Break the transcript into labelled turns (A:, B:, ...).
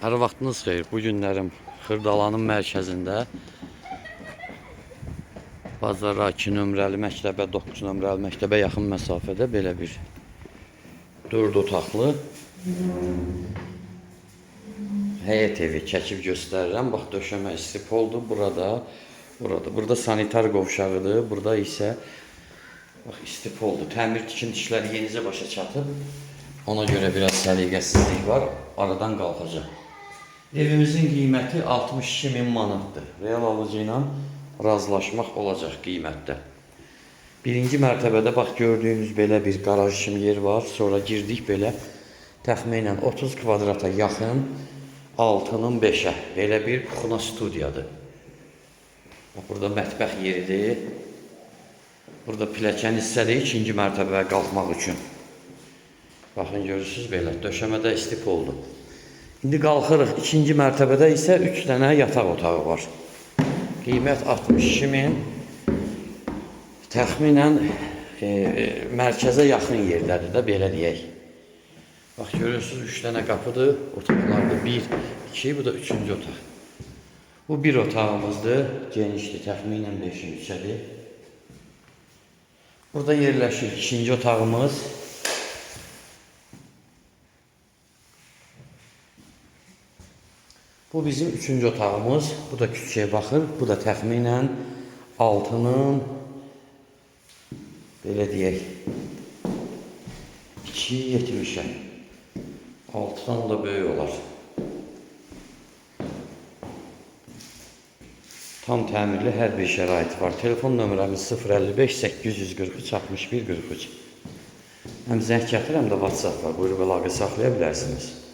A: Hər vaxtınız xeyir. Bu günlərim Xırdalanın mərkəzində Bazara 2 nömrəli məktəbə, 9 nömrəli məktəbə yaxın məsafədə belə bir 4 otaqlı həyət evi çəkib göstərirəm. Bax, döşəmə istif oldu. Burada sanitar qovşağıdır. Burada isə bax, istif oldu. Təmir tikinti işləri yenicə başa çatıb. Ona görə biraz səliqəsizlik var. Aradan qalxacaq. Evimizin qiyməti 62.000 manatdır. Real alıcı ilə razılaşmaq olacaq qiymətdə. Birinci mərtəbədə bax, gördüyünüz belə bir qaraj kimi yer var. Sonra girdik belə təxminən 30 kvadrata yaxın 6'nın 5'ə belə bir kuxna studiyadır. Burada mətbəx yeridir. Burada pilləkən hissədir ikinci mərtəbəyə qalxmaq üçün. Baxın, görürsünüz belə döşəmədə istif oldu. İndi qalxırıq. İkinci mərtəbədə isə 3 dənə yataq otağı var. Qiymət 62.000. Təxminən mərkəzə yaxın yerdədir də, belə deyək. Bax, görürsünüz 3 dənə qapıdır. Otaqlarda 1, 2, bu da 3-cü otaq. Bu bir otağımızdır. Genişdir, təxminən 5-in içədir. Burada yerləşir ikinci otağımız. Bu bizim 3-cü otağımız. Bu da küçüyə baxır. Bu da təxminən 6'nın belə deyək 2.70'ə. 6'dan da böyük olar. Tam təmirli hər bir şəraiti var. Telefon nömrəmiz 055 843 61 43. Həm zəng gətir, həm də WhatsApp var. Buyurub əlaqə saxlaya bilərsiniz.